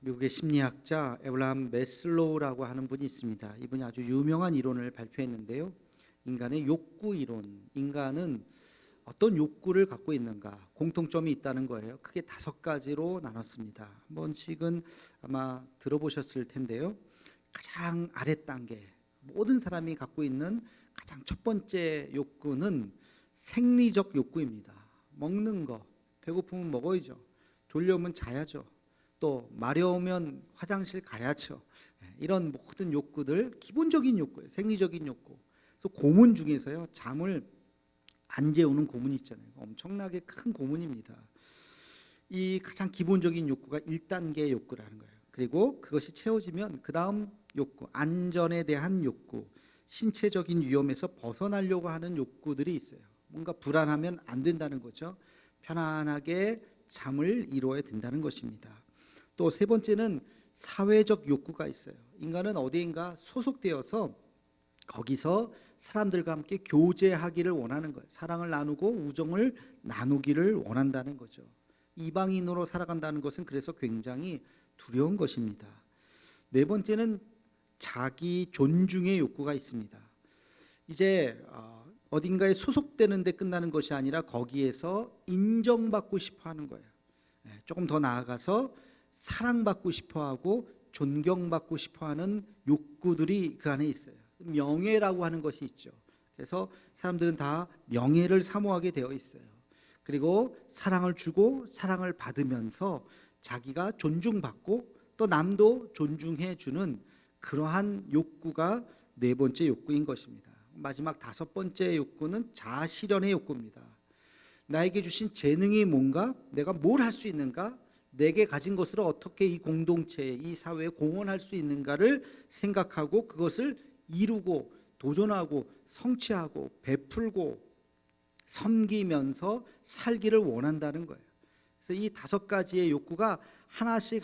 미국의 심리학자 에브라함 매슬로우라고 하는 분이 있습니다. 이분이 아주 유명한 이론을 발표했는데요. 인간의 욕구 이론, 인간은 어떤 욕구를 갖고 있는가, 공통점이 있다는 거예요. 크게 5가지로 나눴습니다. 한 번씩은 아마 들어보셨을 텐데요. 가장 아랫 단계, 모든 사람이 갖고 있는 가장 첫 번째 욕구는 생리적 욕구입니다. 먹는 거, 배고프면 먹어야죠. 졸려오면 자야죠. 또 마려우면 화장실 가야죠. 이런 모든 욕구들, 기본적인 욕구예요. 생리적인 욕구. 그래서 고문 중에서요, 잠을 안 재우는 고문이 있잖아요. 엄청나게 큰 고문입니다. 이 가장 기본적인 욕구가 1단계 욕구라는 거예요. 그리고 그것이 채워지면 그 다음 욕구, 안전에 대한 욕구, 신체적인 위험에서 벗어나려고 하는 욕구들이 있어요. 뭔가 불안하면 안 된다는 거죠. 편안하게 잠을 이루어야 된다는 것입니다. 또 세 번째는 사회적 욕구가 있어요. 인간은 어디인가 소속되어서 거기서 사람들과 함께 교제하기를 원하는 거예요. 사랑을 나누고 우정을 나누기를 원한다는 거죠. 이방인으로 살아간다는 것은 그래서 굉장히 두려운 것입니다. 네 번째는 자기 존중의 욕구가 있습니다. 이제 어딘가에 소속되는 데 끝나는 것이 아니라 거기에서 인정받고 싶어 하는 거예요. 조금 더 나아가서 사랑받고 싶어 하고 존경받고 싶어 하는 욕구들이 그 안에 있어요. 명예라고 하는 것이 있죠. 그래서 사람들은 다 명예를 사모하게 되어 있어요. 그리고 사랑을 주고 사랑을 받으면서 자기가 존중받고 또 남도 존중해 주는 그러한 욕구가 네 번째 욕구인 것입니다. 마지막 5번째 욕구는 자아실현의 욕구입니다. 나에게 주신 재능이 뭔가, 내가 뭘 할 수 있는가, 내게 가진 것으로 어떻게 이 공동체에, 이 사회에 공헌할 수 있는가를 생각하고 그것을 이루고 도전하고 성취하고 베풀고 섬기면서 살기를 원한다는 거예요. 그래서 이 5가지의 욕구가 하나씩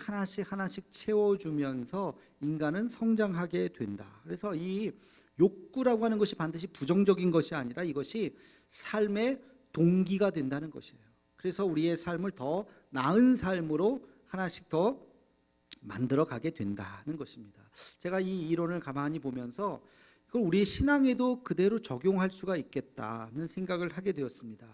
채워주면서 인간은 성장하게 된다. 그래서 이 욕구라고 하는 것이 반드시 부정적인 것이 아니라 이것이 삶의 동기가 된다는 것이에요. 그래서 우리의 삶을 더 나은 삶으로 하나씩 더 만들어 가게 된다는 것입니다. 제가 이 이론을 가만히 보면서 그걸 우리의 신앙에도 그대로 적용할 수가 있겠다는 생각을 하게 되었습니다.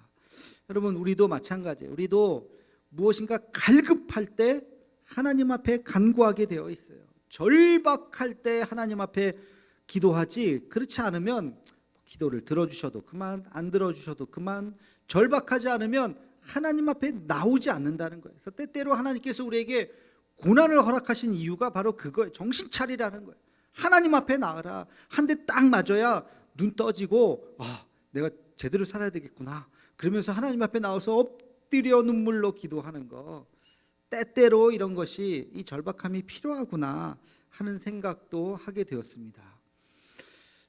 여러분, 우리도 마찬가지예요. 우리도 무엇인가 갈급할 때 하나님 앞에 간구하게 되어 있어요. 절박할 때 하나님 앞에 기도하지, 그렇지 않으면 기도를 들어주셔도 그만, 안 들어주셔도 그만, 절박하지 않으면 하나님 앞에 나오지 않는다는 거예요. 그래서 때때로 하나님께서 우리에게 고난을 허락하신 이유가 바로 그거예요. 정신 차리라는 거예요. 하나님 앞에 나가라. 한 대 딱 맞아야 눈 떠지고 내가 제대로 살아야 되겠구나. 그러면서 하나님 앞에 나와서 엎드려 눈물로 기도하는 거. 때때로 이런 것이, 이 절박함이 필요하구나 하는 생각도 하게 되었습니다.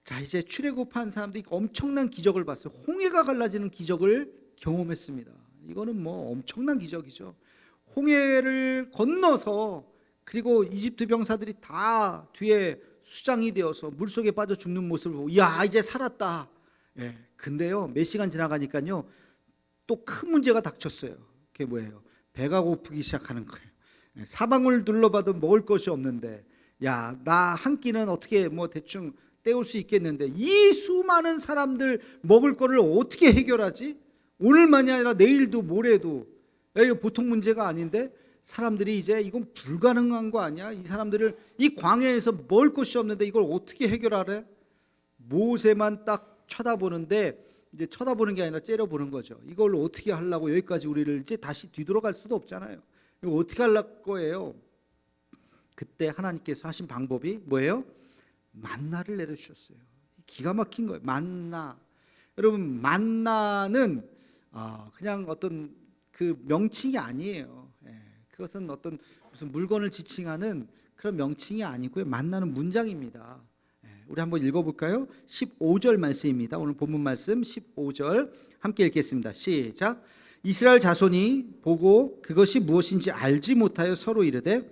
자, 이제 출애굽한 사람들이 엄청난 기적을 봤어요. 홍해가 갈라지는 기적을 경험했습니다. 이거는 뭐 엄청난 기적이죠. 홍해를 건너서, 그리고 이집트 병사들이 다 뒤에 수장이 되어서 물속에 빠져 죽는 모습을 보고, 야, 이제 살았다. 근데요, 몇 시간 지나가니까요, 또 큰 문제가 닥쳤어요. 그게 뭐예요? 배가 고프기 시작하는 거예요. 사방을 둘러봐도 먹을 것이 없는데, 야, 나 한 끼는 어떻게 뭐 대충 때울 수 있겠는데 이 수많은 사람들 먹을 거를 어떻게 해결하지? 오늘만이 아니라 내일도 모레도. 이거 보통 문제가 아닌데 사람들이 이제 이건 불가능한 거 아니야? 이 사람들을 이 광야에서 먹을 것이 없는데 이걸 어떻게 해결하래? 모세만 딱 쳐다보는데, 이제 쳐다보는 게 아니라 째려보는 거죠. 이걸 어떻게 하려고, 여기까지 우리를 이제 다시 뒤돌아갈 수도 없잖아요. 이거 어떻게 하려고 거예요? 그때 하나님께서 하신 방법이 뭐예요? 만나를 내려주셨어요. 기가 막힌 거예요. 만나. 여러분, 만나는 그냥 어떤 그 명칭이 아니에요. 그것은 어떤 무슨 물건을 지칭하는 그런 명칭이 아니고요. 만나는 문장입니다. 우리 한번 읽어볼까요? 15절 말씀입니다. 오늘 본문 말씀 15절 함께 읽겠습니다. 시작. 이스라엘 자손이 보고 그것이 무엇인지 알지 못하여 서로 이르되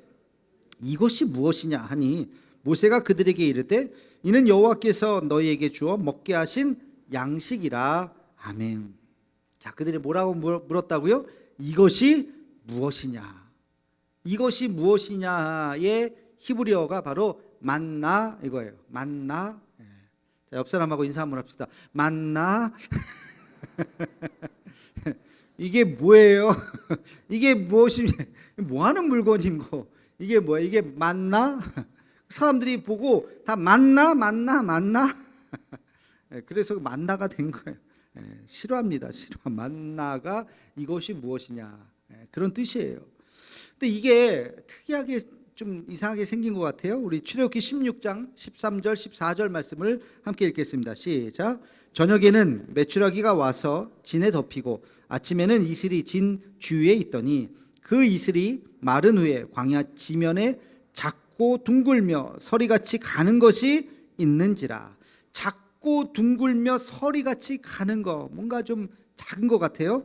이것이 무엇이냐 하니 모세가 그들에게 이르되 이는 여호와께서 너희에게 주어 먹게 하신 양식이라. 아멘. 자, 그들이 뭐라고 물었다고요? 이것이 무엇이냐? 이것이 무엇이냐의 히브리어가 바로 만나 이거예요. 만나. 자, 옆 사람하고 인사 한번 합시다. 만나. 이게 뭐예요? 이게 무엇이 뭐 하는 물건인 거? 이게 뭐야? 이게 만나? 사람들이 보고 다 만나. 그래서 만나가 된 거예요. 싫어합니다. 싫어. 만나가 이것이 무엇이냐 그런 뜻이에요. 근데 이게 특이하게 좀 이상하게 생긴 것 같아요. 우리 출애굽기 16장 13절 14절 말씀을 함께 읽겠습니다. 시작. 저녁에는 메추라기가 와서 진에 덮이고 아침에는 이슬이 진 주위에 있더니 그 이슬이 마른 후에 광야 지면에 작고 둥글며 서리같이 가는 것이 있는지라. 작고 둥글며 서리같이 가는 거, 뭔가 좀 작은 것 같아요.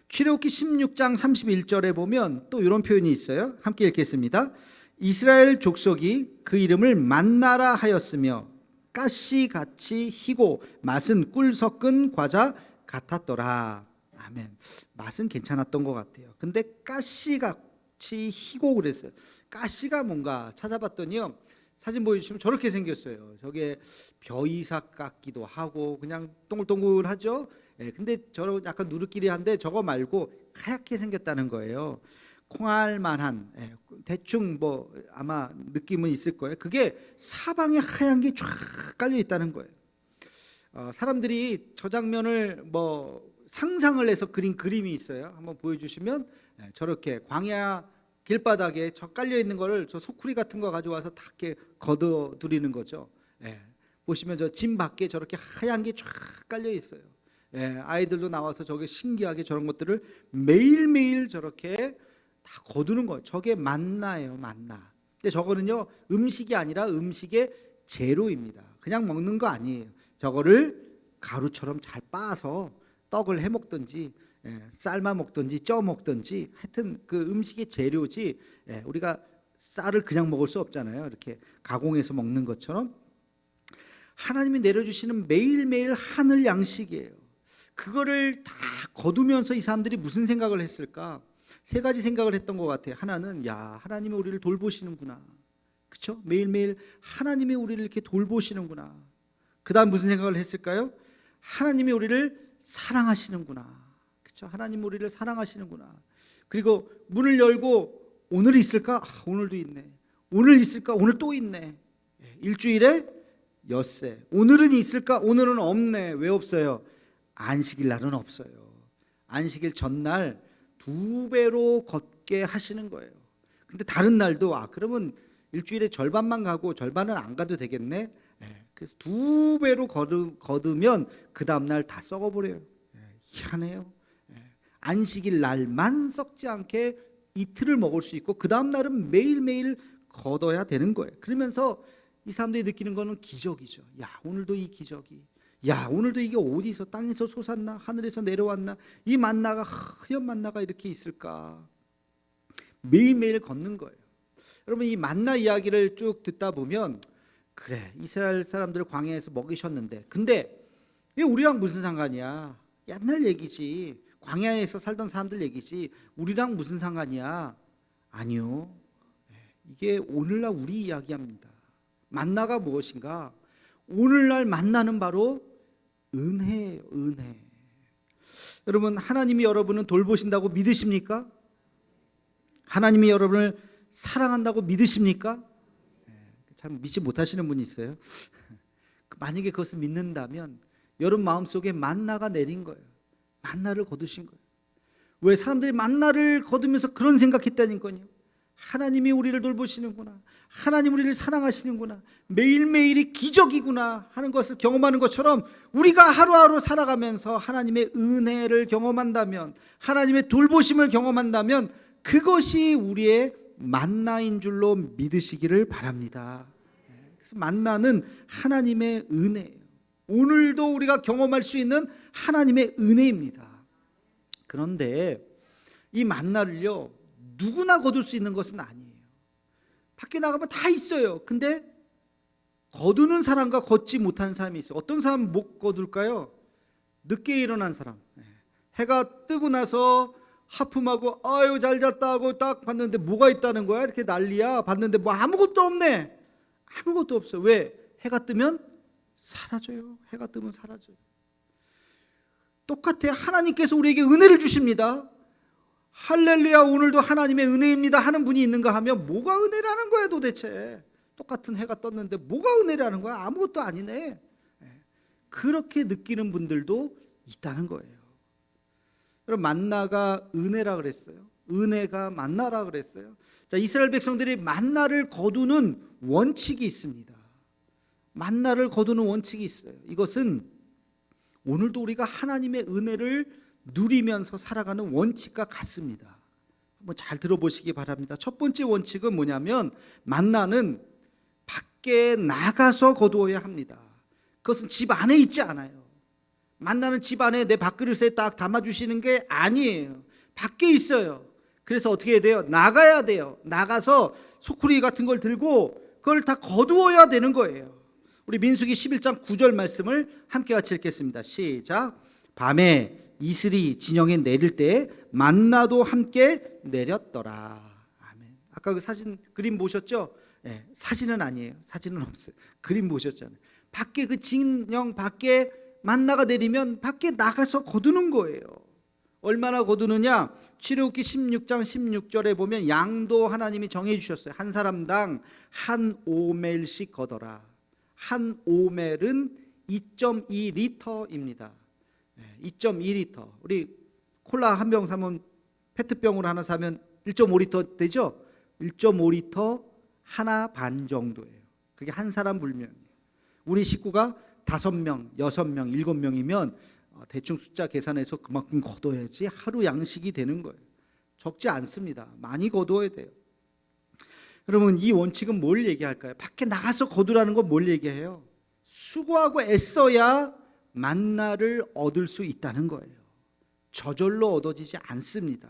출애굽기 16장 31절에 보면 또 이런 표현이 있어요. 함께 읽겠습니다. 이스라엘 족속이 그 이름을 만나라 하였으며 가시같이 희고 맛은 꿀 섞은 과자 같았더라. 아멘. 맛은 괜찮았던 것 같아요. 근데 가시같이 희고 그랬어요. 가시가 뭔가 찾아봤더니요, 사진 보여주시면 저렇게 생겼어요. 저게 벼이삭 같기도 하고 그냥 동글동글하죠. 근데 저런 약간 누르끼리한데 저거 말고 하얗게 생겼다는 거예요. 콩알만한, 대충 뭐 아마 느낌은 있을 거예요. 그게 사방에 하얀 게 쫙 깔려 있다는 거예요. 사람들이 저 장면을 뭐 상상을 해서 그린 그림이 있어요. 한번 보여주시면 저렇게 광야 길바닥에 저 깔려 있는 거를 저 소쿠리 같은 거 가져와서 다 이렇게 걷어들이는 거죠. 보시면 저 진 밖에 저렇게 하얀 게 쫙 깔려 있어요. 아이들도 나와서 저게 신기하게 저런 것들을 매일매일 저렇게 다 거두는 거예요. 저게 만나예요, 만나. 근데 저거는요, 음식이 아니라 음식의 재료입니다. 그냥 먹는 거 아니에요. 저거를 가루처럼 잘 빻아서 떡을 해 먹든지 삶아 먹든지 쪄 먹든지 하여튼 그 음식의 재료지, 우리가 쌀을 그냥 먹을 수 없잖아요. 이렇게 가공해서 먹는 것처럼 하나님이 내려주시는 매일매일 하늘 양식이에요. 그거를 다 거두면서 이 사람들이 무슨 생각을 했을까? 세 가지 생각을 했던 것 같아요. 하나는, 야, 하나님이 우리를 돌보시는구나. 그렇죠? 매일매일 하나님이 우리를 이렇게 돌보시는구나. 그 다음 무슨 생각을 했을까요? 하나님이 우리를 사랑하시는구나. 그렇죠? 하나님 우리를 사랑하시는구나. 그리고 문을 열고 오늘 있을까? 오늘도 있네. 오늘 있을까? 오늘 또 있네. 일주일에 엿새. 오늘은 있을까? 오늘은 없네. 왜 없어요? 안식일 날은 없어요. 안식일 전날 2배로 걷게 하시는 거예요. 근데 다른 날도 그러면 일주일에 절반만 가고 절반은 안 가도 되겠네. 그래서 2배로 거두면 그 다음날 다 썩어버려요. 희한해요. 안식일 날만 썩지 않게 이틀을 먹을 수 있고 그 다음날은 매일매일 걷어야 되는 거예요. 그러면서 이 사람들이 느끼는 거는 기적이죠. 야, 오늘도 이 기적이, 야, 오늘도 이게 어디서 땅에서 솟았나 하늘에서 내려왔나, 이 만나가 하얀 만나가 이렇게 있을까. 매일매일 걷는 거예요. 여러분, 이 만나 이야기를 쭉 듣다 보면 그래, 이스라엘 사람들을 광야에서 먹이셨는데 근데 이게 우리랑 무슨 상관이야. 옛날 얘기지. 광야에서 살던 사람들 얘기지. 우리랑 무슨 상관이야. 아니요, 이게 오늘날 우리 이야기합니다. 만나가 무엇인가? 오늘날 만나는 바로 은혜예요. 은혜. 여러분, 하나님이 여러분을 돌보신다고 믿으십니까? 하나님이 여러분을 사랑한다고 믿으십니까? 참 믿지 못하시는 분이 있어요. 만약에 그것을 믿는다면 여러분 마음속에 만나가 내린 거예요. 만나를 거두신 거예요. 왜 사람들이 만나를 거두면서 그런 생각했다니까요. 하나님이 우리를 돌보시는구나, 하나님 우리를 사랑하시는구나, 매일매일이 기적이구나 하는 것을 경험하는 것처럼 우리가 하루하루 살아가면서 하나님의 은혜를 경험한다면, 하나님의 돌보심을 경험한다면 그것이 우리의 만나인 줄로 믿으시기를 바랍니다. 그래서 만나는 하나님의 은혜예요. 오늘도 우리가 경험할 수 있는 하나님의 은혜입니다. 그런데 이 만나를요, 누구나 거둘 수 있는 것은 아니에요. 밖에 나가면 다 있어요. 근데 거두는 사람과 걷지 못하는 사람이 있어요. 어떤 사람 못 거둘까요? 늦게 일어난 사람, 해가 뜨고 나서 하품하고 아유 잘 잤다 하고 딱 봤는데 뭐가 있다는 거야? 이렇게 난리야. 봤는데 뭐 아무것도 없네. 아무것도 없어. 왜? 해가 뜨면 사라져요. 해가 뜨면 사라져요. 똑같아요. 하나님께서 우리에게 은혜를 주십니다. 할렐루야 오늘도 하나님의 은혜입니다 하는 분이 있는가 하면 뭐가 은혜라는 거야 도대체. 똑같은 해가 떴는데 뭐가 은혜라는 거야? 아무것도 아니네. 그렇게 느끼는 분들도 있다는 거예요. 여러분 만나가 은혜라 그랬어요. 은혜가 만나라 그랬어요. 자, 이스라엘 백성들이 만나를 거두는 원칙이 있습니다. 만나를 거두는 원칙이 있어요. 이것은 오늘도 우리가 하나님의 은혜를 누리면서 살아가는 원칙과 같습니다. 한번 잘 들어보시기 바랍니다. 첫 번째 원칙은 뭐냐면 만나는 밖에 나가서 거두어야 합니다. 그것은 집 안에 있지 않아요. 만나는 집 안에 내 밥그릇에 딱 담아주시는 게 아니에요. 밖에 있어요. 그래서 어떻게 해야 돼요? 나가야 돼요. 나가서 소쿠리 같은 걸 들고 그걸 다 거두어야 되는 거예요. 우리 민수기 11장 9절 말씀을 함께 같이 읽겠습니다. 시작. 밤에 이슬이 진영에 내릴 때 만나도 함께 내렸더라. 아멘. 아까 그 사진 그림 보셨죠? 네, 사진은 아니에요. 사진은 없어요. 그림 보셨잖아요. 밖에 그 진영 밖에 만나가 내리면 밖에 나가서 거두는 거예요. 얼마나 거두느냐? 출애굽기 16장 16절에 보면 양도 하나님이 정해 주셨어요. 한 사람당 한 오멜씩 거더라. 한 오멜은 2.2리터입니다. 2.2리터. 우리 콜라 한 병 사면 페트병으로 하나 사면 1.5리터 되죠? 1.5리터 하나 반 정도예요. 그게 한 사람 물면이에요. 우리 식구가 5명, 6명, 7명이면 대충 숫자 계산해서 그만큼 거둬야지 하루 양식이 되는 거예요. 적지 않습니다. 많이 거둬야 돼요. 여러분 이 원칙은 뭘 얘기할까요? 밖에 나가서 거두라는 건 뭘 얘기해요? 수고하고 애써야 만나를 얻을 수 있다는 거예요. 저절로 얻어지지 않습니다.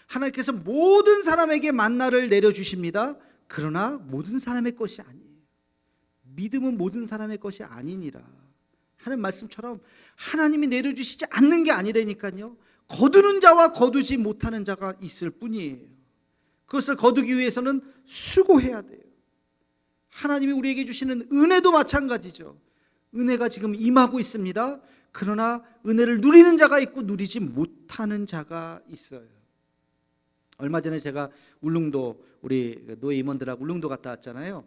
하나님께서 모든 사람에게 만나를 내려주십니다. 그러나 모든 사람의 것이 아니에요. 믿음은 모든 사람의 것이 아니니라 하는 말씀처럼 하나님이 내려주시지 않는 게 아니라니까요. 거두는 자와 거두지 못하는 자가 있을 뿐이에요. 그것을 거두기 위해서는 수고해야 돼요. 하나님이 우리에게 주시는 은혜도 마찬가지죠. 은혜가 지금 임하고 있습니다. 그러나 은혜를 누리는 자가 있고 누리지 못하는 자가 있어요. 얼마 전에 제가 울릉도 우리 노예 임원들하고 울릉도 갔다 왔잖아요.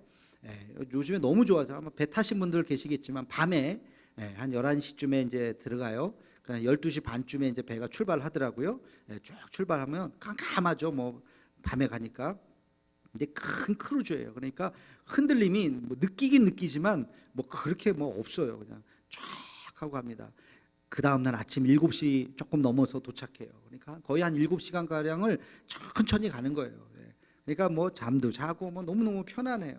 요즘에 너무 좋아서 아마 배 타신 분들 계시겠지만 밤에 한 11시쯤에 이제 들어가요. 12시 반쯤에 이제 배가 출발하더라고요. 쭉 출발하면 깜깜하죠. 뭐 밤에 가니까. 근데 큰 크루즈예요. 그러니까 흔들림이 뭐 느끼긴 느끼지만 뭐 그렇게 뭐 없어요. 그냥 쫙 하고 갑니다. 그 다음 날 아침 7시 조금 넘어서 도착해요. 그러니까 거의 한 7시간 가량을 천천히 가는 거예요. 그러니까 뭐 잠도 자고 뭐 너무너무 편하네요.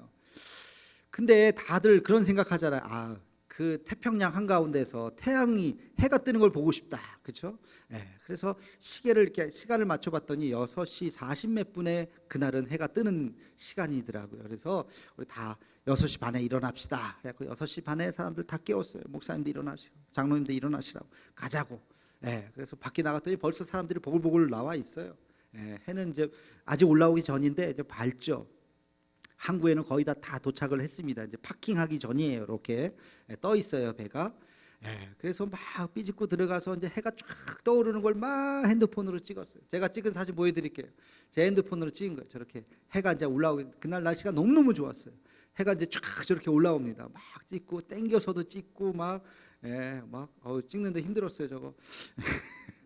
근데 다들 그런 생각하잖아요. 아, 그 태평양 한가운데서 해가 뜨는 걸 보고 싶다. 그렇죠? 그래서 이렇게 시간을 맞춰봤더니 6시 40 몇 분에 그날은 해가 뜨는 시간이더라고요. 그래서 우리 다 6시 반에 일어납시다. 그래서 6시 반에 사람들 다 깨웠어요. 목사님도 일어나시고 장로님도 일어나시라고 가자고. 그래서 밖에 나갔더니 벌써 사람들이 보글보글 나와 있어요. 해는 이제 아직 올라오기 전인데 이제 밝죠. 항구에는 거의 다 도착을 했습니다. 이제 파킹하기 전이에요. 이렇게 떠 있어요 배가. 그래서 막 삐집고 들어가서 이제 해가 쫙 떠오르는 걸 막 핸드폰으로 찍었어요. 제가 찍은 사진 보여드릴게요. 제 핸드폰으로 찍은 거예요. 저렇게 해가 이제 올라오고 그날 날씨가 너무너무 좋았어요. 해가 이제 쫙 저렇게 올라옵니다. 막 찍고 땡겨서도 찍고 막 찍는데 힘들었어요. 저거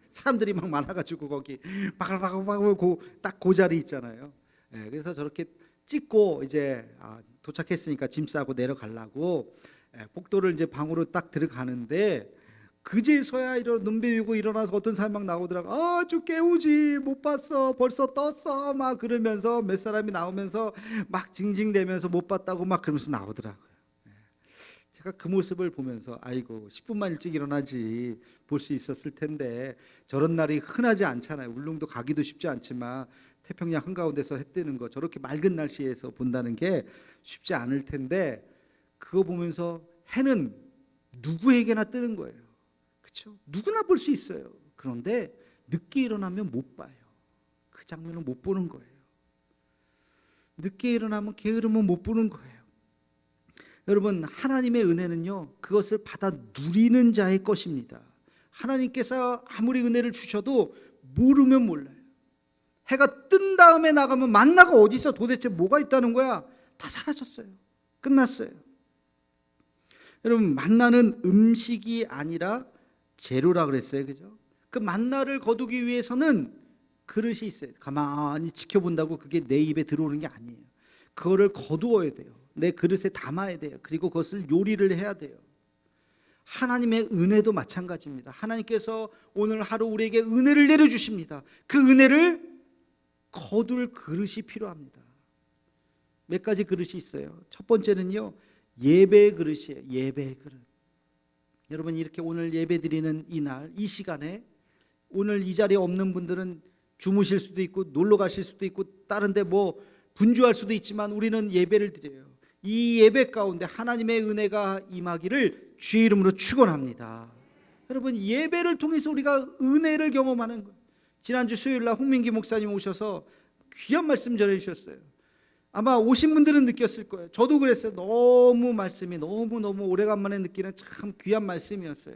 사람들이 막 많아가지고 거기 바글바글 딱 그 자리 있잖아요. 그래서 저렇게 찍고 이제 도착했으니까 짐 싸고 내려가려고 복도를 이제 방으로 딱 들어가는데 그제서야 눈 비비고 일어나서 어떤 사람이 막 나오더라고. 좀 깨우지 못 봤어 벌써 떴어 막 그러면서 몇 사람이 나오면서 막 징징대면서 못 봤다고 막 그러면서 나오더라고요. 제가 그 모습을 보면서 아이고 10분만 일찍 일어나지 볼 수 있었을 텐데 저런 날이 흔하지 않잖아요. 울릉도 가기도 쉽지 않지만 태평양 한가운데서 해 뜨는 거 저렇게 맑은 날씨에서 본다는 게 쉽지 않을 텐데 그거 보면서 해는 누구에게나 뜨는 거예요. 그렇죠? 누구나 볼 수 있어요. 그런데 늦게 일어나면 못 봐요. 그 장면을 못 보는 거예요. 늦게 일어나면 게으르면 못 보는 거예요. 여러분, 하나님의 은혜는요, 그것을 받아 누리는 자의 것입니다. 하나님께서 아무리 은혜를 주셔도 모르면 몰라요. 해가 뜬 다음에 나가면 만나가 어디 있어? 도대체 뭐가 있다는 거야? 다 사라졌어요. 끝났어요. 여러분, 만나는 음식이 아니라 재료라 그랬어요. 그죠? 그 만나를 거두기 위해서는 그릇이 있어요. 가만히 지켜본다고 그게 내 입에 들어오는 게 아니에요. 그거를 거두어야 돼요. 내 그릇에 담아야 돼요. 그리고 그것을 요리를 해야 돼요. 하나님의 은혜도 마찬가지입니다. 하나님께서 오늘 하루 우리에게 은혜를 내려주십니다. 그 은혜를 거둘 그릇이 필요합니다. 몇 가지 그릇이 있어요. 첫 번째는요, 예배의 그릇이에요. 예배의 그릇. 여러분, 이렇게 오늘 예배 드리는 이날, 이 시간에 오늘 이 자리에 없는 분들은 주무실 수도 있고 놀러 가실 수도 있고 다른 데 뭐 분주할 수도 있지만 우리는 예배를 드려요. 이 예배 가운데 하나님의 은혜가 임하기를 주의 이름으로 축원합니다. 여러분, 예배를 통해서 우리가 은혜를 경험하는 거예요. 지난주 수요일 날 홍민기 목사님 오셔서 귀한 말씀 전해 주셨어요. 아마 오신 분들은 느꼈을 거예요. 저도 그랬어요. 너무 말씀이 너무너무 오래간만에 느끼는 참 귀한 말씀이었어요.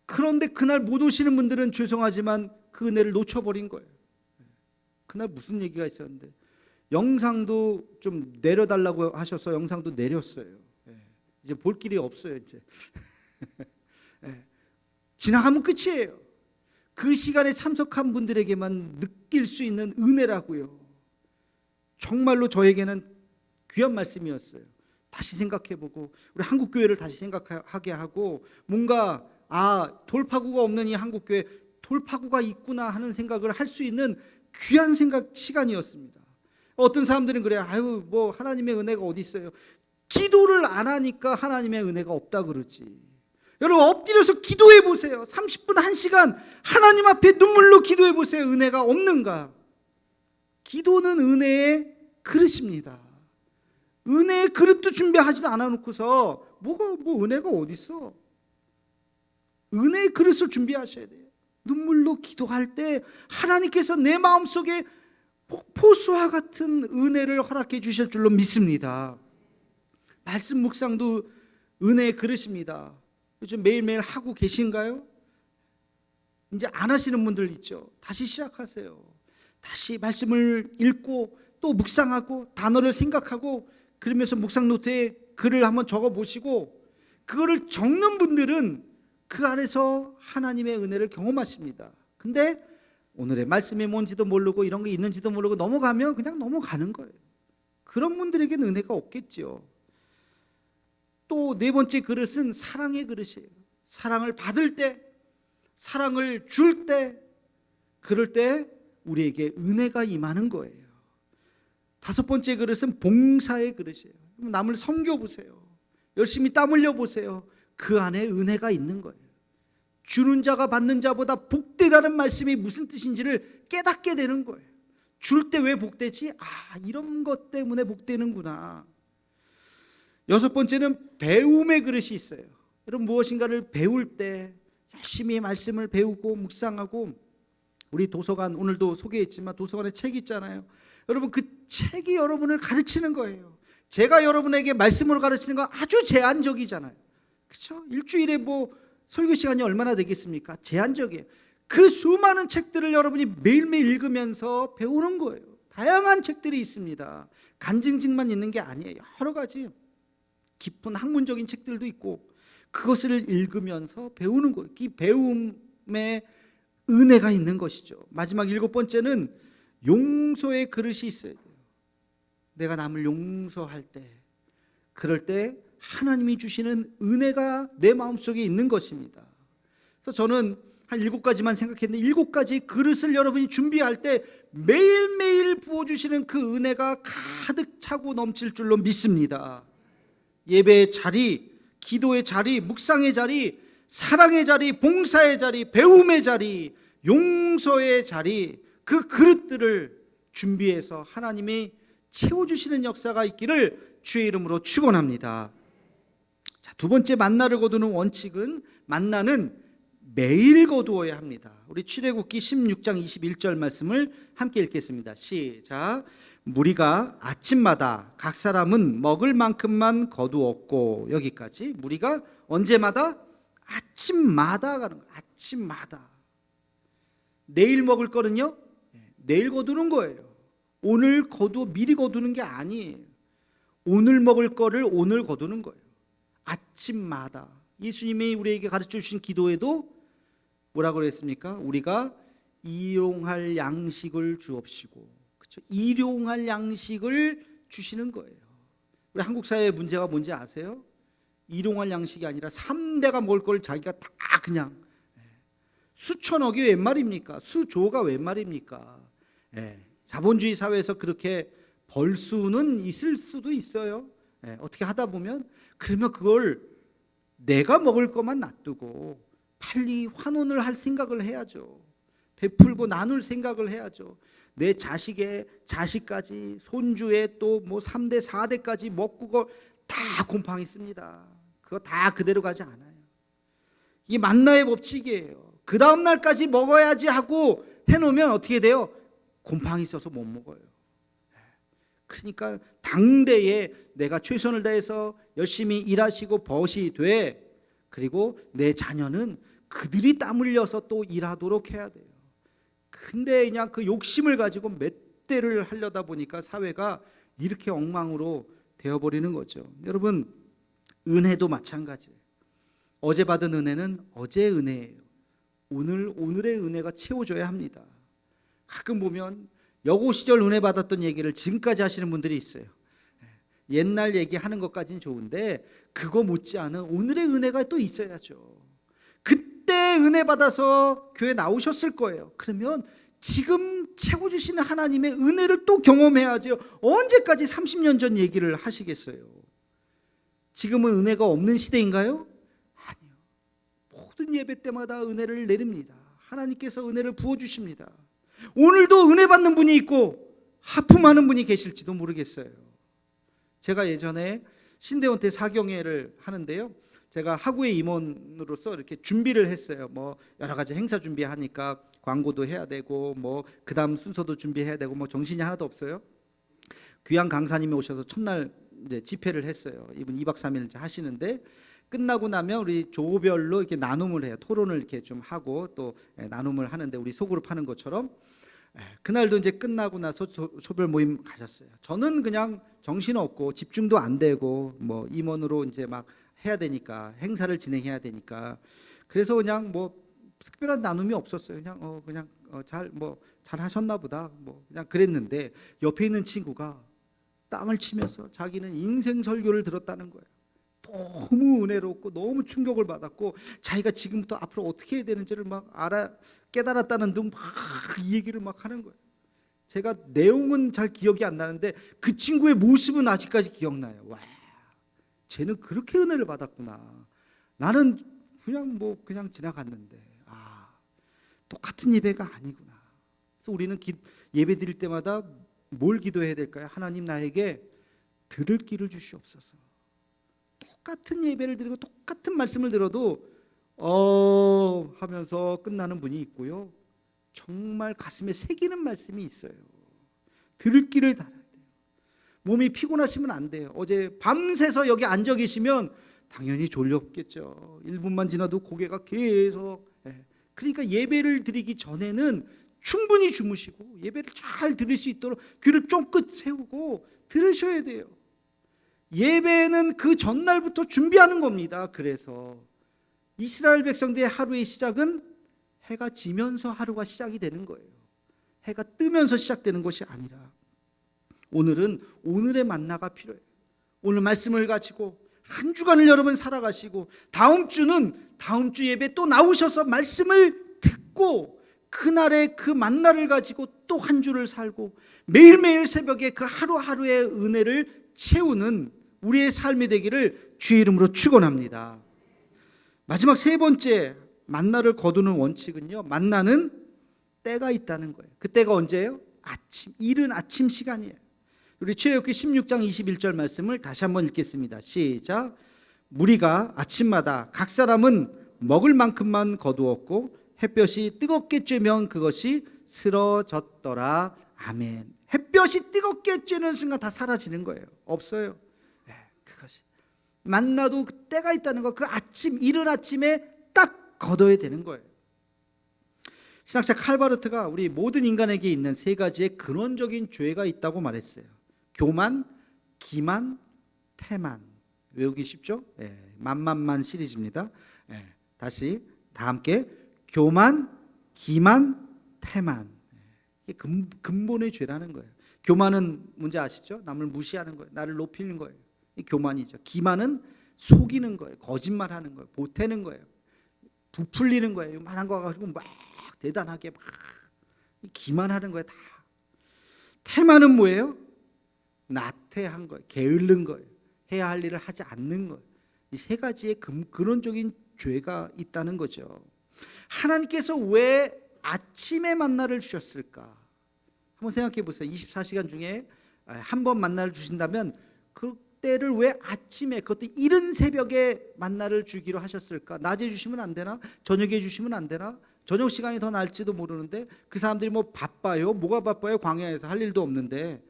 그런데 그날 못 오시는 분들은 죄송하지만 그 은혜를 놓쳐버린 거예요. 그날 무슨 얘기가 있었는데 영상도 좀 내려달라고 하셔서 영상도 내렸어요. 이제 볼 길이 없어요. 이제 지나가면 끝이에요. 그 시간에 참석한 분들에게만 느낄 수 있는 은혜라고요. 정말로 저에게는 귀한 말씀이었어요. 다시 생각해보고 우리 한국교회를 다시 생각하게 하고 뭔가 돌파구가 없는 이 한국교회 돌파구가 있구나 하는 생각을 할 수 있는 귀한 시간이었습니다. 어떤 사람들은 그래요. 아유, 뭐 하나님의 은혜가 어디 있어요? 기도를 안 하니까 하나님의 은혜가 없다 그러지. 여러분, 엎드려서 기도해 보세요. 30분 1시간 하나님 앞에 눈물로 기도해 보세요. 은혜가 없는가? 기도는 은혜의 그릇입니다. 은혜의 그릇도 준비하지도 않아 놓고서 뭐 은혜가 어디 있어? 은혜의 그릇을 준비하셔야 돼요. 눈물로 기도할 때 하나님께서 내 마음속에 폭포수와 같은 은혜를 허락해 주실 줄로 믿습니다. 말씀 묵상도 은혜의 그릇입니다. 요즘 매일매일 하고 계신가요? 이제 안 하시는 분들 있죠. 다시 시작하세요. 다시 말씀을 읽고 또 묵상하고 단어를 생각하고 그러면서 묵상 노트에 글을 한번 적어보시고 그거를 적는 분들은 그 안에서 하나님의 은혜를 경험하십니다. 근데 오늘의 말씀이 뭔지도 모르고 이런 게 있는지도 모르고 넘어가면 그냥 넘어가는 거예요. 그런 분들에게는 은혜가 없겠죠. 또 네 번째 그릇은 사랑의 그릇이에요. 사랑을 받을 때, 사랑을 줄 때, 그럴 때 우리에게 은혜가 임하는 거예요. 다섯 번째 그릇은 봉사의 그릇이에요. 남을 섬겨보세요. 열심히 땀 흘려보세요. 그 안에 은혜가 있는 거예요. 주는 자가 받는 자보다 복되다는 말씀이 무슨 뜻인지를 깨닫게 되는 거예요. 줄 때 왜 복되지? 이런 것 때문에 복되는구나. 여섯 번째는 배움의 그릇이 있어요. 여러분, 무엇인가를 배울 때 열심히 말씀을 배우고 묵상하고 우리 도서관 오늘도 소개했지만 도서관에 책이 있잖아요. 여러분, 그 책이 여러분을 가르치는 거예요. 제가 여러분에게 말씀으로 가르치는 건 아주 제한적이잖아요. 그렇죠? 일주일에 뭐 설교 시간이 얼마나 되겠습니까? 제한적이에요. 그 수많은 책들을 여러분이 매일매일 읽으면서 배우는 거예요. 다양한 책들이 있습니다. 간증직만 있는 게 아니에요. 여러 가지 깊은 학문적인 책들도 있고 그것을 읽으면서 배우는 거예요. 이 배움에 은혜가 있는 것이죠. 마지막 일곱 번째는 용서의 그릇이 있어야 돼요. 내가 남을 용서할 때, 그럴 때 하나님이 주시는 은혜가 내 마음속에 있는 것입니다. 그래서 저는 한 7가지만 생각했는데 7가지 그릇을 여러분이 준비할 때 매일매일 부어주시는 그 은혜가 가득 차고 넘칠 줄로 믿습니다. 예배의 자리, 기도의 자리, 묵상의 자리, 사랑의 자리, 봉사의 자리, 배움의 자리, 용서의 자리, 그 그릇들을 준비해서 하나님이 채워주시는 역사가 있기를 주의 이름으로 축원합니다. 자, 두 번째 만나를 거두는 원칙은 만나는 매일 거두어야 합니다. 우리 출애굽기 16장 21절 말씀을 함께 읽겠습니다. 시작. 무리가 아침마다 각 사람은 먹을 만큼만 거두었고, 여기까지. 무리가 언제마다? 아침마다 가는 거예요. 아침마다. 내일 먹을 거는요, 내일 거두는 거예요. 오늘 미리 거두는 게 아니에요. 오늘 먹을 거를 오늘 거두는 거예요. 아침마다. 예수님이 우리에게 가르쳐 주신 기도에도 뭐라고 그랬습니까? 우리가 일용할 양식을 주옵시고, 그렇죠? 일용할 양식을 주시는 거예요. 우리 한국 사회의 문제가 뭔지 아세요? 일용할 양식이 아니라 3대가 먹을 걸 자기가 다 그냥, 수천억이 웬 말입니까? 수조가 웬 말입니까? 자본주의 사회에서 그렇게 벌 수는 있을 수도 있어요. 어떻게 하다 보면. 그러면 그걸 내가 먹을 것만 놔두고 빨리 환원을 할 생각을 해야죠. 베풀고 나눌 생각을 해야죠. 내 자식의 자식까지, 손주의 또 뭐 3대 4대까지 먹고 그걸 다 곰팡이 씁니다. 그거 다 그대로 가지 않아요. 이게 만나의 법칙이에요. 그 다음 날까지 먹어야지 하고 해놓으면 어떻게 돼요? 곰팡이 써서 못 먹어요. 그러니까 당대에 내가 최선을 다해서 열심히 일하시고 벗이 돼, 그리고 내 자녀는 그들이 땀 흘려서 또 일하도록 해야 돼요. 근데 그냥 그 욕심을 가지고 몇 대를 하려다 보니까 사회가 이렇게 엉망으로 되어버리는 거죠. 여러분, 은혜도 마찬가지예요. 어제 받은 은혜는 어제의 은혜예요. 오늘의 은혜가 채워져야 합니다. 가끔 보면 여고 시절 은혜 받았던 얘기를 지금까지 하시는 분들이 있어요. 옛날 얘기하는 것까지는 좋은데 그거 못지않은 오늘의 은혜가 또 있어야죠. 그때 은혜 받아서 교회 나오셨을 거예요. 그러면 지금 채워주시는 하나님의 은혜를 또 경험해야죠. 언제까지 30년 전 얘기를 하시겠어요? 지금은 은혜가 없는 시대인가요? 아니요. 모든 예배 때마다 은혜를 내립니다. 하나님께서 은혜를 부어주십니다. 오늘도 은혜 받는 분이 있고 하품하는 분이 계실지도 모르겠어요. 제가 예전에 신대원 때 사경회를 하는데요, 제가 하구의 임원으로서 이렇게 준비를 했어요. 뭐 여러 가지 행사 준비하니까 광고도 해야 되고 뭐 그다음 순서도 준비해야 되고 뭐 정신이 하나도 없어요. 귀한 강사님이 오셔서 첫날 이제 집회를 했어요. 이분 2박 3일 이제 하시는데, 끝나고 나면 우리 조별로 이렇게 나눔을 해요. 토론을 이렇게 좀 하고 또 나눔을 하는데, 우리 소그룹 하는 것처럼. 그날도 이제 끝나고 나서 소별 모임 가셨어요. 저는 그냥 정신없고 집중도 안 되고 뭐 임원으로 이제 막 해야 되니까, 행사를 진행해야 되니까, 그래서 그냥 뭐 특별한 나눔이 없었어요. 그냥 잘 하셨나 보다 뭐 그냥 그랬는데, 옆에 있는 친구가 땅을 치면서 자기는 인생 설교를 들었다는 거예요. 너무 은혜롭고 너무 충격을 받았고 자기가 지금부터 앞으로 어떻게 해야 되는지를 막 깨달았다는 등 막 이 얘기를 막 하는 거예요. 제가 내용은 잘 기억이 안 나는데 그 친구의 모습은 아직까지 기억나요. 와, 쟤는 그렇게 은혜를 받았구나. 나는 그냥 지나갔는데, 똑같은 예배가 아니구나. 그래서 우리는 예배 드릴 때마다 뭘 기도해야 될까요? 하나님, 나에게 들을 귀를 주시옵소서. 똑같은 예배를 드리고 똑같은 말씀을 들어도 하면서 끝나는 분이 있고요, 정말 가슴에 새기는 말씀이 있어요. 들을 귀를 달아야 돼요. 몸이 피곤하시면 안 돼요. 어제 밤새서 여기 앉아 계시면 당연히 졸렸겠죠. 1분만 지나도 고개가 계속. 그러니까 예배를 드리기 전에는 충분히 주무시고 예배를 잘 들을 수 있도록 귀를 쫑긋 세우고 들으셔야 돼요. 예배는 그 전날부터 준비하는 겁니다. 그래서 이스라엘 백성들의 하루의 시작은 해가 지면서 하루가 시작이 되는 거예요. 해가 뜨면서 시작되는 것이 아니라, 오늘은 오늘의 만나가 필요해요. 오늘 말씀을 가지고 한 주간을 여러분 살아가시고, 다음 주는 다음 주 예배 또 나오셔서 말씀을 듣고 그날의 그 만나를 가지고 또 한 주를 살고, 매일매일 새벽에 그 하루하루의 은혜를 채우는 우리의 삶이 되기를 주의 이름으로 축원합니다. 마지막 세 번째 만나를 거두는 원칙은요, 만나는 때가 있다는 거예요. 그 때가 언제예요? 아침, 이른 아침 시간이에요. 우리 출애굽기 16장 21절 말씀을 다시 한번 읽겠습니다. 시작. 무리가 아침마다 각 사람은 먹을 만큼만 거두었고 햇볕이 뜨겁게 쬐면 그것이 쓰러졌더라. 아멘. 햇볕이 뜨겁게 쬐는 순간 다 사라지는 거예요. 없어요. 그것이 만나도 그 때가 있다는 거, 그 아침, 이른 아침에 딱 거둬야 되는 거예요. 신학자 칼바르트가 우리 모든 인간에게 있는 세 가지의 근원적인 죄가 있다고 말했어요. 교만, 기만, 태만. 외우기 쉽죠? 만만만 시리즈입니다. 다시 다 함께 교만, 기만, 태만. 이게 근본의 죄라는 거예요. 교만은 뭔지 아시죠? 남을 무시하는 거예요. 나를 높이는 거예요. 이 교만이죠. 기만은 속이는 거예요. 거짓말하는 거예요. 보태는 거예요. 부풀리는 거예요. 말한 거 가지고 막 대단하게 막 기만하는 거예요. 다. 태만은 뭐예요? 나태한 거예요. 게으른 거예요. 해야 할 일을 하지 않는 거예요. 이 세 가지의 근원적인 죄가 있다는 거죠. 하나님께서 왜 아침에 만나를 주셨을까? 한번 생각해 보세요. 24시간 중에 한 번 만나를 주신다면 그때를 왜 아침에, 그것도 이른 새벽에 만나를 주기로 하셨을까? 낮에 주시면 안 되나? 저녁에 주시면 안 되나? 저녁 시간이 더 날지도 모르는데 그 사람들이 뭐 바빠요? 뭐가 바빠요? 광야에서 할 일도 없는데.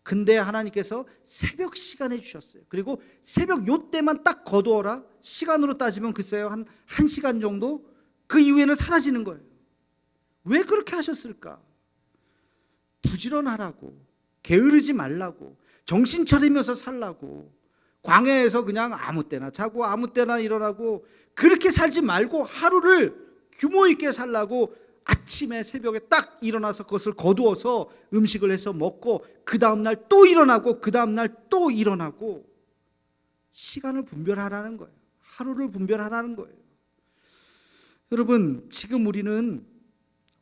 근데 하나님께서 새벽 시간에 주셨어요. 그리고 새벽 요때만 딱 거두어라. 시간으로 따지면 글쎄요, 한 1시간 정도? 그 이후에는 사라지는 거예요. 왜 그렇게 하셨을까? 부지런하라고, 게으르지 말라고, 정신 차리면서 살라고, 광야에서 그냥 아무 때나 자고 아무 때나 일어나고 그렇게 살지 말고 하루를 규모 있게 살라고 아침에 새벽에 딱 일어나서 그것을 거두어서 음식을 해서 먹고 그 다음날 또 일어나고 그 다음날 또 일어나고 시간을 분별하라는 거예요. 하루를 분별하라는 거예요. 여러분, 지금 우리는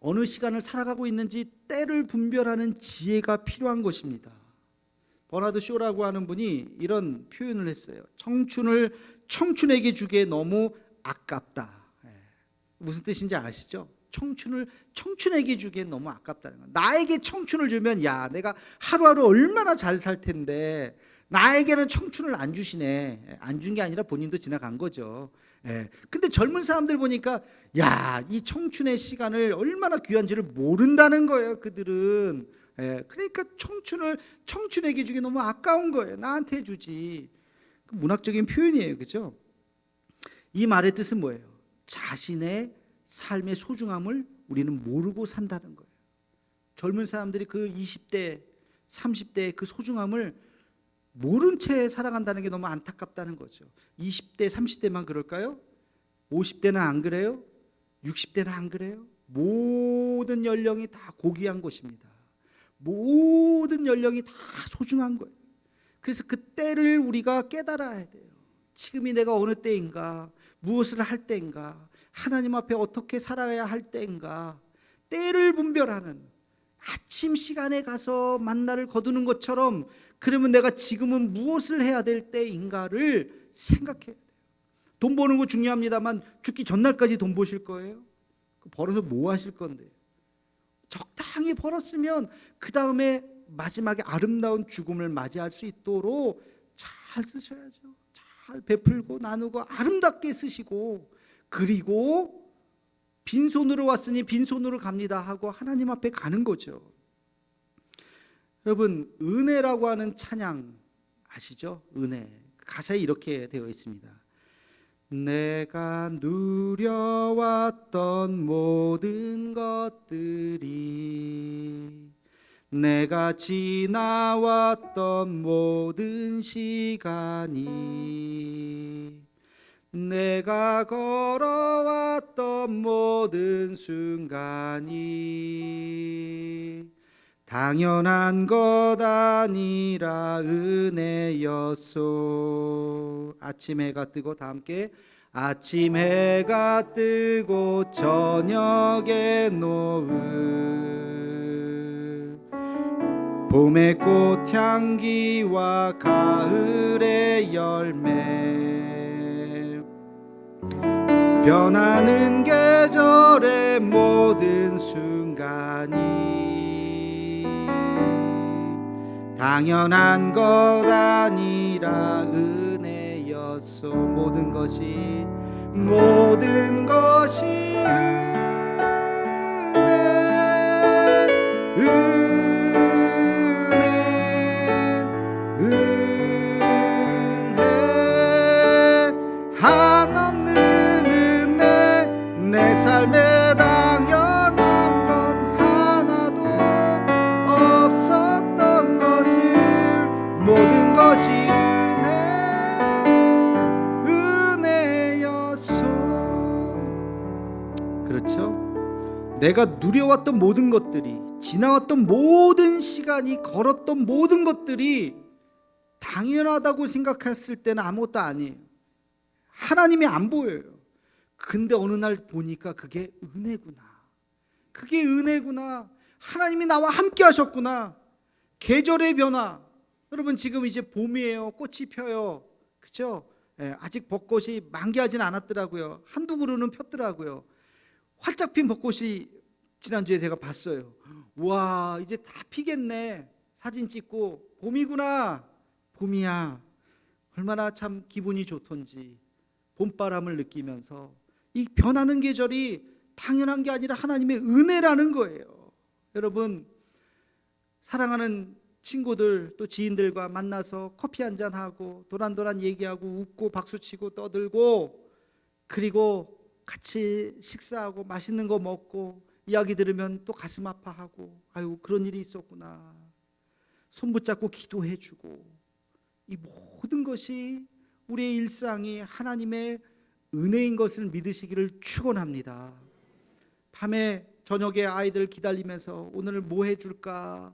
어느 시간을 살아가고 있는지 때를 분별하는 지혜가 필요한 것입니다. 버나드 쇼라고 하는 분이 이런 표현을 했어요. 청춘을 청춘에게 주기에 너무 아깝다. 무슨 뜻인지 아시죠? 청춘을 청춘에게 주기엔 너무 아깝다는 거예요. 나에게 청춘을 주면 야, 내가 하루하루 얼마나 잘 살 텐데 나에게는 청춘을 안 주시네. 안 준 게 아니라 본인도 지나간 거죠. 근데 젊은 사람들 보니까 야, 이 청춘의 시간을 얼마나 귀한지를 모른다는 거예요. 그들은. 그러니까 청춘을 청춘에게 주기 너무 아까운 거예요. 나한테 주지. 문학적인 표현이에요. 그렇죠? 이 말의 뜻은 뭐예요? 자신의 삶의 소중함을 우리는 모르고 산다는 거예요. 젊은 사람들이 그 20대, 30대의 그 소중함을 모른 채 살아간다는 게 너무 안타깝다는 거죠. 20대, 30대만 그럴까요? 50대는 안 그래요? 60대는 안 그래요? 모든 연령이 다 고귀한 것입니다. 모든 연령이 다 소중한 거예요. 그래서 그 때를 우리가 깨달아야 돼요. 지금이 내가 어느 때인가, 무엇을 할 때인가, 하나님 앞에 어떻게 살아야 할 때인가, 때를 분별하는, 아침 시간에 가서 만나를 거두는 것처럼 그러면 내가 지금은 무엇을 해야 될 때인가를 생각해야 돼요. 돈 버는 거 중요합니다만 죽기 전날까지 돈 버실 거예요? 벌어서 뭐 하실 건데? 적당히 벌었으면 그 다음에 마지막에 아름다운 죽음을 맞이할 수 있도록 잘 쓰셔야죠. 잘 베풀고 나누고 아름답게 쓰시고, 그리고 빈손으로 왔으니 빈손으로 갑니다 하고 하나님 앞에 가는 거죠. 여러분, 은혜라고 하는 찬양 아시죠? 은혜. 가사에 이렇게 되어 있습니다. 내가 누려왔던 모든 것들이, 내가 지나왔던 모든 시간이, 내가 걸어왔던 모든 순간이 당연한 것 아니라 은혜였소. 아침 해가 뜨고, 다 함께 아침 해가 뜨고 저녁에 노을, 봄의 꽃향기와 가을의 열매, 변하는 계절의 모든 순간이 당연한 것 아니라 은혜였소. 모든 것이 모든 것이 은혜 한없는 은혜 내 삶에 당연한 건 하나도 없었던 것을 모든 것이 은혜였소. 그렇죠? 내가 누려왔던 모든 것들이, 지나왔던 모든 시간이, 걸었던 모든 것들이 당연하다고 생각했을 때는 아무것도 아니에요. 하나님이 안 보여요. 근데 어느 날 보니까 그게 은혜구나. 그게 은혜구나. 하나님이 나와 함께 하셨구나. 계절의 변화. 여러분 지금 이제 봄이에요. 꽃이 펴요. 그렇죠? 아직 벚꽃이 만개하진 않았더라고요. 한두 그루는 폈더라고요. 활짝 핀 벚꽃이 지난주에 제가 봤어요. 와, 이제 다 피겠네. 사진 찍고 봄이구나. 봄이야. 얼마나 참 기분이 좋던지. 봄바람을 느끼면서 이 변하는 계절이 당연한 게 아니라 하나님의 은혜라는 거예요. 여러분 사랑하는 친구들 또 지인들과 만나서 커피 한잔하고 도란도란 얘기하고 웃고 박수치고 떠들고 그리고 같이 식사하고 맛있는 거 먹고 이야기 들으면 또 가슴 아파하고 아유 그런 일이 있었구나. 손 붙잡고 기도해주고 이 모든 것이 우리의 일상이 하나님의 은혜인 것을 믿으시기를 축원합니다. 밤에 저녁에 아이들 기다리면서 오늘 뭐 해줄까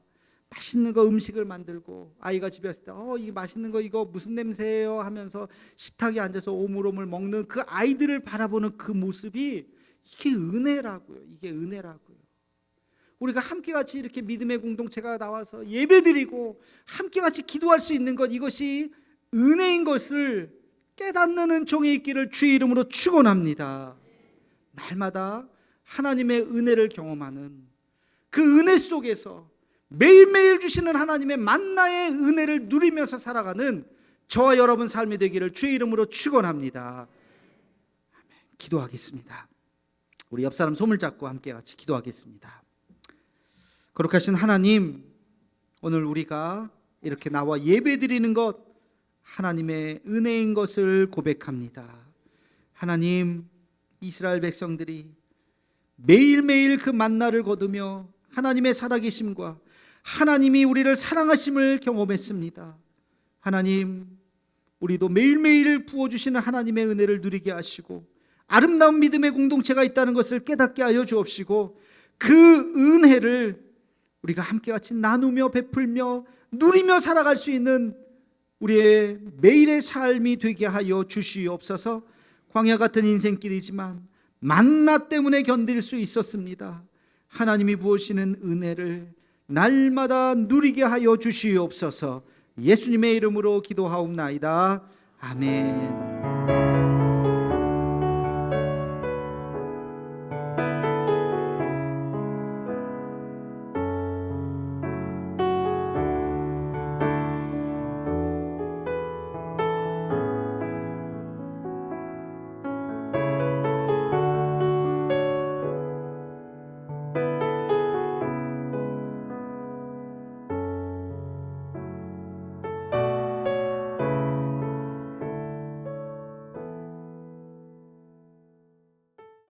맛있는 거 음식을 만들고 아이가 집에 왔을 때 이 맛있는 거 이거 무슨 냄새예요 하면서 식탁에 앉아서 오물오물 먹는 그 아이들을 바라보는 그 모습이 이게 은혜라고요. 이게 은혜라고요. 우리가 함께 같이 이렇게 믿음의 공동체가 나와서 예배드리고 함께 같이 기도할 수 있는 것 이것이 은혜인 것을 깨닫는 은총이 있기를 주의 이름으로 축원합니다. 날마다 하나님의 은혜를 경험하는 그 은혜 속에서 매일매일 주시는 하나님의 만나의 은혜를 누리면서 살아가는 저와 여러분 삶이 되기를 주의 이름으로 축원합니다. 기도하겠습니다. 우리 옆 사람 손을 잡고 함께 같이 기도하겠습니다. 거룩하신 하나님, 오늘 우리가 이렇게 나와 예배드리는 것 하나님의 은혜인 것을 고백합니다. 하나님, 이스라엘 백성들이 매일매일 그 만나를 거두며 하나님의 살아계심과 하나님이 우리를 사랑하심을 경험했습니다. 하나님, 우리도 매일매일 부어주시는 하나님의 은혜를 누리게 하시고 아름다운 믿음의 공동체가 있다는 것을 깨닫게 하여 주옵시고 그 은혜를 우리가 함께 같이 나누며 베풀며 누리며 살아갈 수 있는 우리의 매일의 삶이 되게 하여 주시옵소서. 광야 같은 인생길이지만 만나 때문에 견딜 수 있었습니다. 하나님이 부으시는 은혜를 날마다 누리게 하여 주시옵소서. 예수님의 이름으로 기도하옵나이다. 아멘.